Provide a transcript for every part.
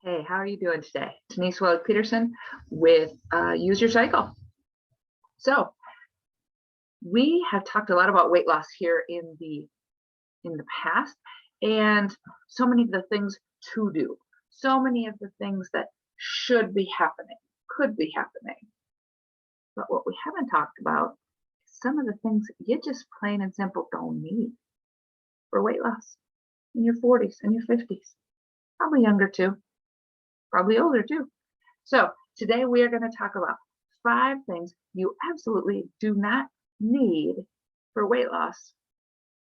Hey, how are you doing today? It's Nece Peterson with Use Your Cycle. So we have talked a lot about weight loss here in the past, and so many of the things to do, so many of the things that should be happening, could be happening. But what we haven't talked about is some of the things you just plain and simple don't need for weight loss in your 40s and your 50s, probably younger too. Probably older too. So today we are going to talk about 5 things you absolutely do not need for weight loss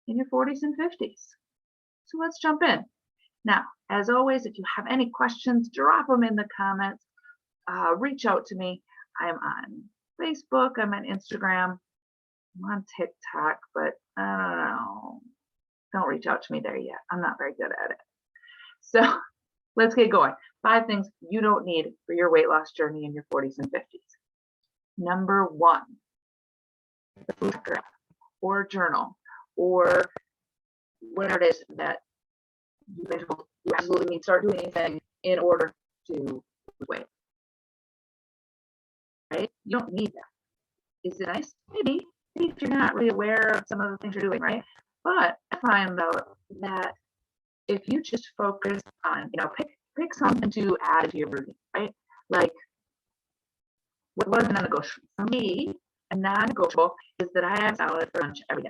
in your 40s and 50s. So let's jump in. Now, as always, if you have any questions, drop them in the comments. Reach out to me. I'm on Facebook. I'm on Instagram. I'm on TikTok, but I don't know. Don't reach out to me there yet. I'm not very good at it. So let's get going. 5 things you don't need for your weight loss journey in your 40s and 50s. Number 1, the food tracker app or journal or whatever it is that you absolutely need to start doing anything in order to lose weight. Right? You don't need that. Is it nice? Maybe if you're not really aware of some of the things you're doing, right? But I find though that if you just focus on, pick something to add to your routine, right? Like, what is a non-negotiable? For me, a non-negotiable is that I have salad for lunch every day.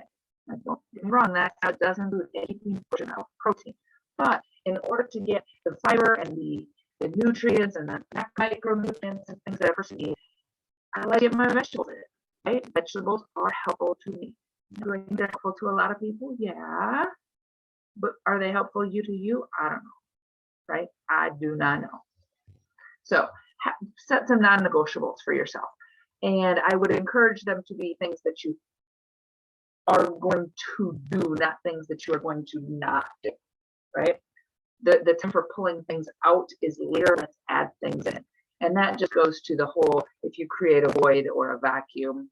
Don't get me wrong, that salad doesn't include any portion of protein. But in order to get the fiber and the nutrients and the micronutrients and things that a person needs, I like to get my vegetables in it, right? Vegetables are helpful to me. They're helpful to a lot of people, yeah. But are they helpful to you? I don't know. Right? I do not know. So set some non-negotiables for yourself. And I would encourage them to be things that you are going to do, not things that you are going to not do, right? The time for pulling things out is later. Let's add things in. And that just goes to the whole, if you create a void or a vacuum,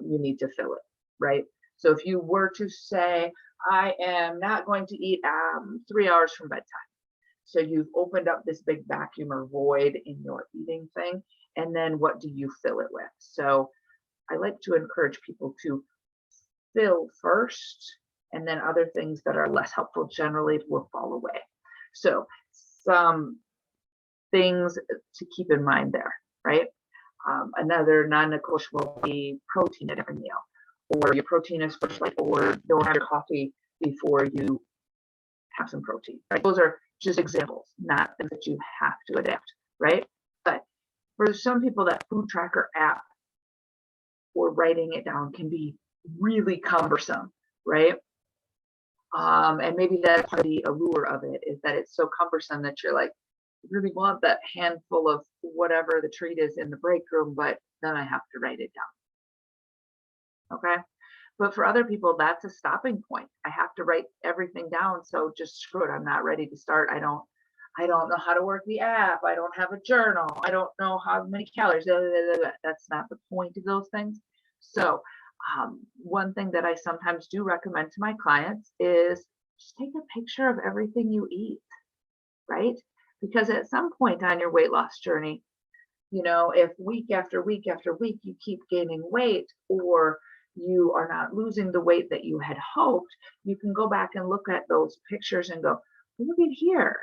you need to fill it, right? So if you were to say, I am not going to eat 3 hours from bedtime. So you've opened up this big vacuum or void in your eating thing. And then what do you fill it with? So I like to encourage people to fill first, and then other things that are less helpful generally will fall away. So some things to keep in mind there, right? Another non-negotiable will be protein at every meal, or your protein is first, or don't have your coffee before you have some protein, right? Those are just examples, not things that you have to adapt, right? But for some people, that food tracker app or writing it down can be really cumbersome, right? And maybe that's part of the allure of it, is that it's so cumbersome that you're like, I really want that handful of whatever the treat is in the break room, but then I have to write it down. Okay? But for other people, that's a stopping point. I have to write everything down, so just screw it. I'm not ready to start. I don't know how to work the app. I don't have a journal. I don't know how many calories. That's not the point of those things. So one thing that I sometimes do recommend to my clients is just take a picture of everything you eat, right? Because at some point on your weight loss journey, if week after week after week you keep gaining weight, or you are not losing the weight that you had hoped, you can go back and look at those pictures and go, look at here.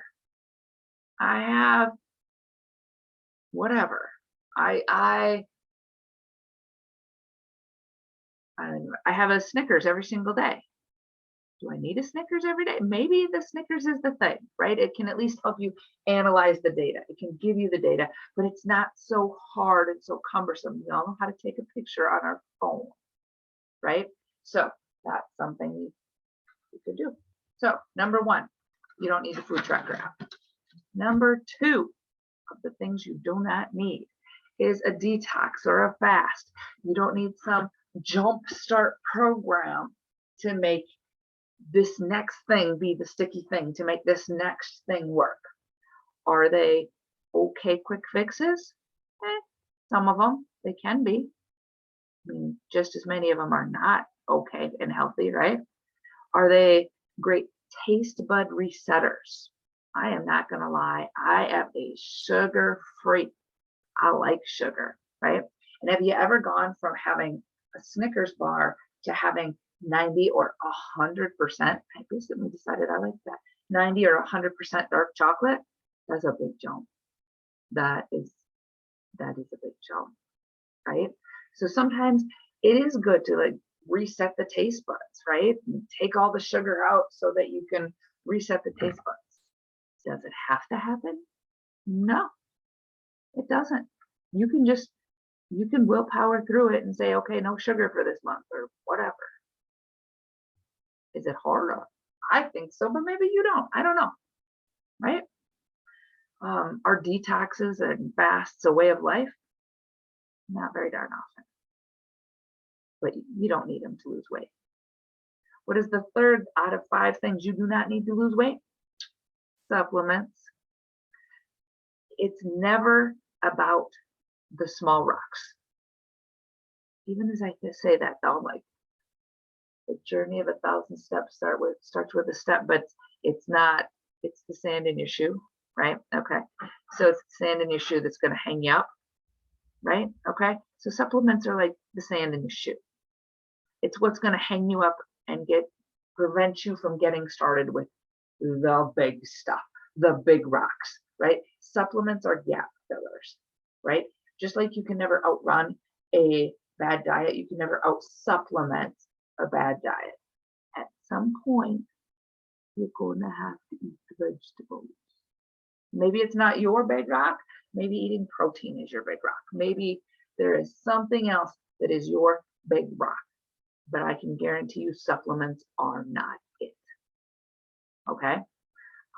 I have whatever. I have a Snickers every single day. Do I need a Snickers every day? Maybe the Snickers is the thing, right? It can at least help you analyze the data. It can give you the data, but it's not so hard and so cumbersome. We all know how to take a picture on our phone, right? So that's something you could do. So number 1, you don't need the food tracker app. Number 2 of the things you do not need is a detox or a fast. You don't need some jump start program to make this next thing be the sticky thing, to make this next thing work. Are they okay quick fixes? Some of them, they can be. I mean, just as many of them are not okay and healthy, right? Are they great taste bud resetters? I am not going to lie. I am a sugar freak. I like sugar, right? And have you ever gone from having a Snickers bar to having 90 or 100%? I recently decided I like that. 90 or 100% dark chocolate. That's a big jump. That is a big jump, right? So sometimes it is good to like reset the taste buds, right? And take all the sugar out so that you can reset the taste buds. Does it have to happen? No, it doesn't. You can willpower through it and say, okay, no sugar for this month or whatever. Is it hard? I think so, but maybe you don't. I don't know, right? Are detoxes and fasts a way of life? Not very darn often, but you don't need them to lose weight. What is the third out of 5 things you do not need to lose weight? Supplements. It's never about the small rocks. Even as I say that, though, I'm like, the journey of 1,000 steps starts with a step, but it's not. It's the sand in your shoe, right? Okay, so it's the sand in your shoe that's going to hang you up, right? Okay, so supplements are like the sand in your shoe. It's what's going to hang you up and prevent you from getting started with the big stuff, the big rocks, right? Supplements are gap fillers, right? Just like you can never outrun a bad diet, you can never out supplement a bad diet. At some point, you're going to have to eat the vegetables. Maybe it's not your big rock. Maybe eating protein is your big rock. Maybe there is something else that is your big rock. But I can guarantee you supplements are not it. Okay?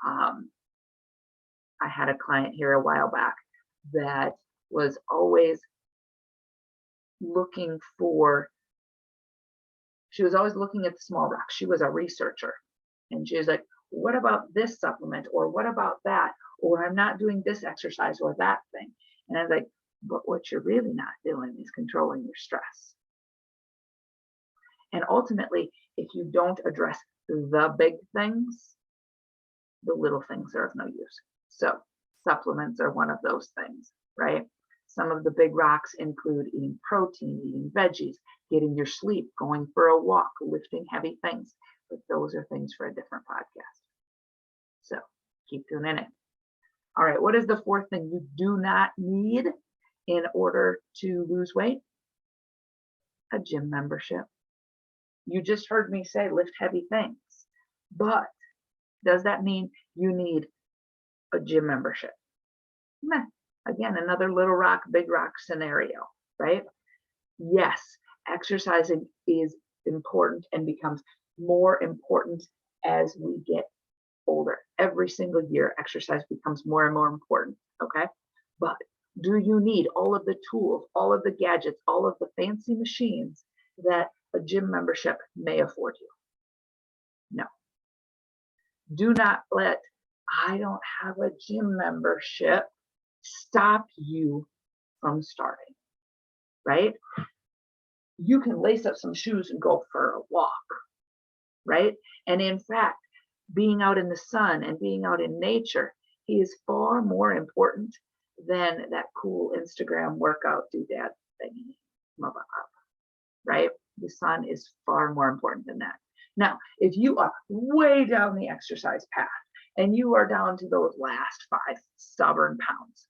I had a client here a while back that was always looking at the small rocks. She was a researcher. And she was like, what about this supplement? Or what about that? Or I'm not doing this exercise or that thing. And I was like, but what you're really not doing is controlling your stress. And ultimately, if you don't address the big things, the little things are of no use. So supplements are one of those things, right? Some of the big rocks include eating protein, eating veggies, getting your sleep, going for a walk, lifting heavy things. But those are things for a different podcast. So keep tuning in. All right, what is the 4th thing you do not need in order to lose weight? A gym membership. You just heard me say lift heavy things, but does that mean you need a gym membership? Meh. Again, another little rock, big rock scenario, right? Yes, exercising is important and becomes more important as we get older. Every single year, exercise becomes more and more important, okay? But do you need all of the tools, all of the gadgets, all of the fancy machines that a gym membership may afford you? No. Do not let I don't have a gym membership stop you from starting, right? You can lace up some shoes and go for a walk, right? And in fact, being out in the sun and being out in nature is far more important than that cool Instagram workout doodad thingy, right? The sun is far more important than that. Now, if you are way down the exercise path and you are down to those last 5 stubborn pounds,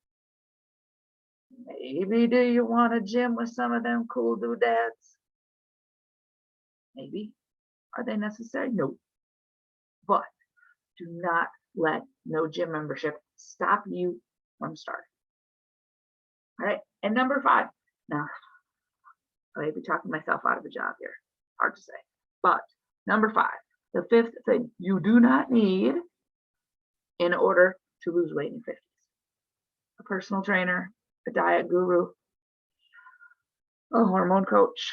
maybe do you want a gym with some of them cool doodads? Maybe. Are they necessary? No. But do not let no gym membership stop you from starting. All right. And number 5. Now, I may be talking myself out of a job here. Hard to say. But number 5, the 5th thing you do not need in order to lose weight in your 50s. A personal trainer, a diet guru, a hormone coach.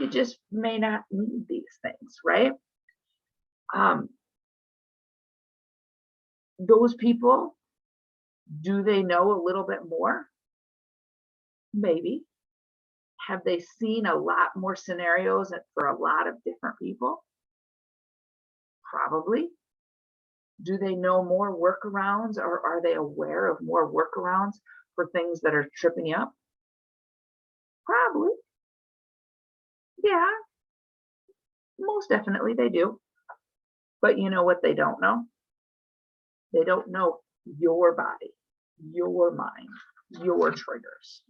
You just may not need these things, right? Those people, do they know a little bit more? Maybe. Have they seen a lot more scenarios for a lot of different people? Probably. Do they know more workarounds, or are they aware of more workarounds for things that are tripping you up? Probably. Yeah, most definitely they do. But you know what they don't know? They don't know your body, your mind, your triggers.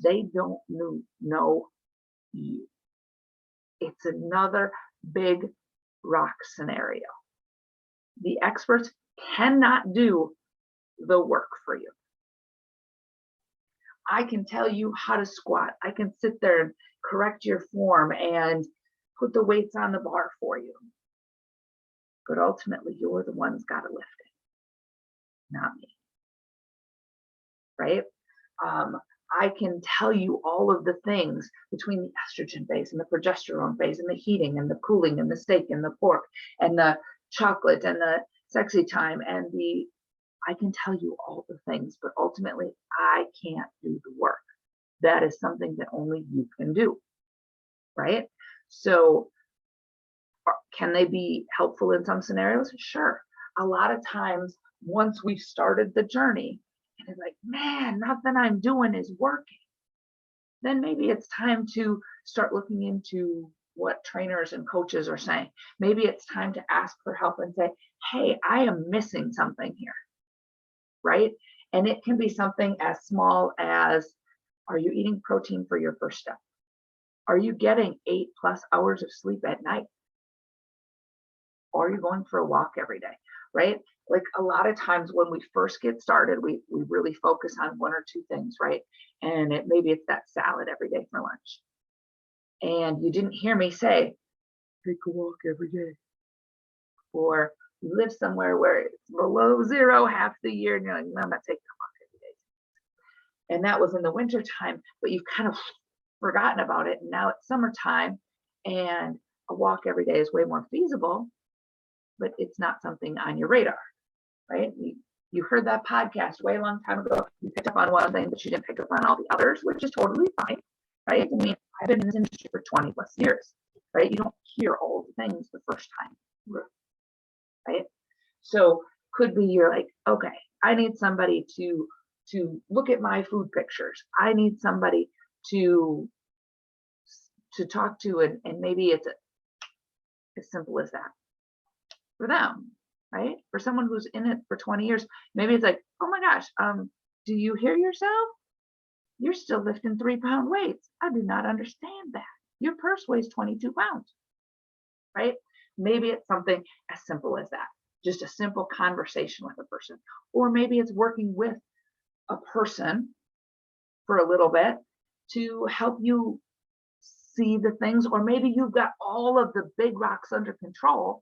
They don't know you. It's another big rock scenario. The experts cannot do the work for you. I can tell you how to squat. I can sit there and correct your form and put the weights on the bar for you. But ultimately, you're the one's got to lift it, not me. Right? I can tell you all of the things between the estrogen phase and the progesterone phase and the heating and the cooling and the steak and the pork and the chocolate and the sexy time and I can tell you all the things, but ultimately I can't do the work. That is something that only you can do, right? So can they be helpful in some scenarios? Sure. A lot of times, once we've started the journey, and it's like, man, nothing I'm doing is working, then maybe it's time to start looking into what trainers and coaches are saying. Maybe it's time to ask for help and say, hey, I am missing something here, right? And it can be something as small as, are you eating protein for your first step? Are you getting 8+ hours of sleep at night? Or are you going for a walk every day, right? Like a lot of times when we first get started, we really focus on one or two things, right? And maybe it's that salad every day for lunch. And you didn't hear me say, take a walk every day. Or you live somewhere where it's below zero half the year, and you're like, no, I'm not taking a walk every day. And that was in the winter time, but you've kind of forgotten about it. And now it's summertime, and a walk every day is way more feasible, but it's not something on your radar, right? You heard that podcast way a long time ago. You picked up on one thing, but you didn't pick up on all the others, which is totally fine, right? I mean, I've been in this industry for 20+ years, right? You don't hear all the things the first time, right? So could be you're like, okay, I need somebody to look at my food pictures. I need somebody to talk to, and maybe it's as simple as that for them, right? For someone who's in it for 20 years, maybe it's like, oh my gosh, do you hear yourself? You're still lifting 3-pound weights. I do not understand that. Your purse weighs 22 pounds, right? Maybe it's something as simple as that, just a simple conversation with a person. Or maybe it's working with a person for a little bit to help you see the things, or maybe you've got all of the big rocks under control,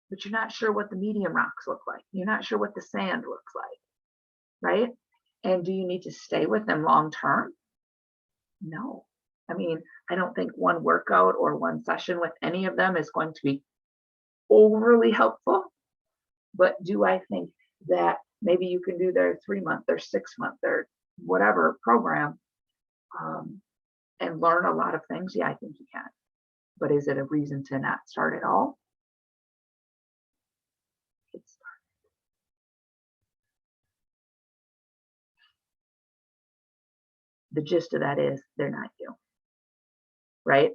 but you're not sure what the medium rocks look like. You're not sure what the sand looks like, right? And do you need to stay with them long term? No. I mean, I don't think one workout or one session with any of them is going to be overly helpful, but do I think that maybe you can do their 3-month, their 6-month, their whatever program, and learn a lot of things? Yeah, I think you can. But is it a reason to not start at all? It's the gist of that is they're not you, right?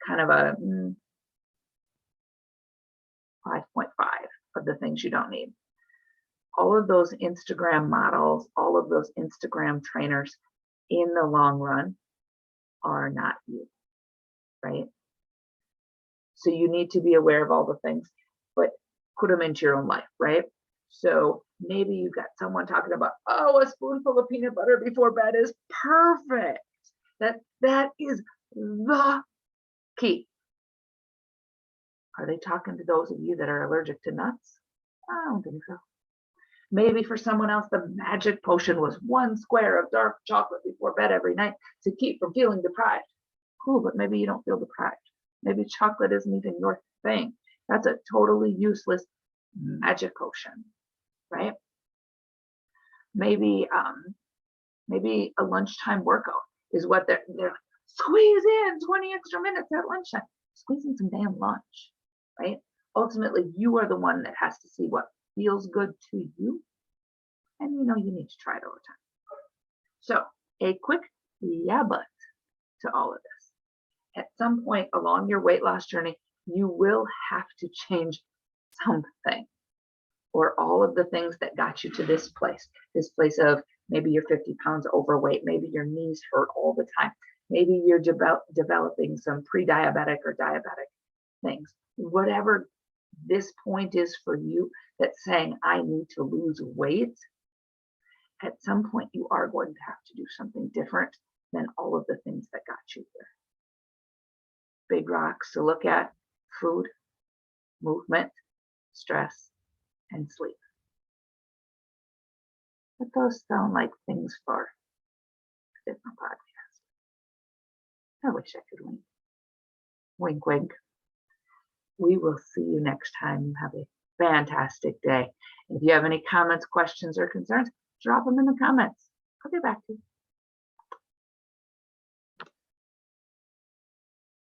Kind of a 5.5 of the things you don't need. All of those Instagram models, all of those Instagram trainers in the long run are not you, right? So you need to be aware of all the things, but put them into your own life, right? So maybe you've got someone talking about, oh, a spoonful of peanut butter before bed is perfect. That is the key. Are they talking to those of you that are allergic to nuts? I don't think so. Maybe for someone else, the magic potion was 1 square of dark chocolate before bed every night to keep from feeling deprived. Cool, but maybe you don't feel deprived. Maybe chocolate isn't even your thing. That's a totally useless magic potion, right? Maybe a lunchtime workout is what they're like, squeeze in 20 extra minutes at lunchtime. Squeeze in some damn lunch, right? ultimately, you are the one that has to see what feels good to you. And you need to try it over time. So a quick yeah, but to all of this. At some point along your weight loss journey, you will have to change something, or all of the things that got you to this place of maybe you're 50 pounds overweight, maybe your knees hurt all the time, maybe you're developing some pre-diabetic or diabetic things. Whatever this point is for you that's saying, I need to lose weight, at some point you are going to have to do something different than all of the things that got you there. Big rocks to look at: food, movement, stress, and sleep. But those sound like things for a different podcast. I wish I could wink. Wink, wink. We will see you next time. You have a fantastic day. If you have any comments, questions, or concerns, drop them in the comments. I'll get back to you.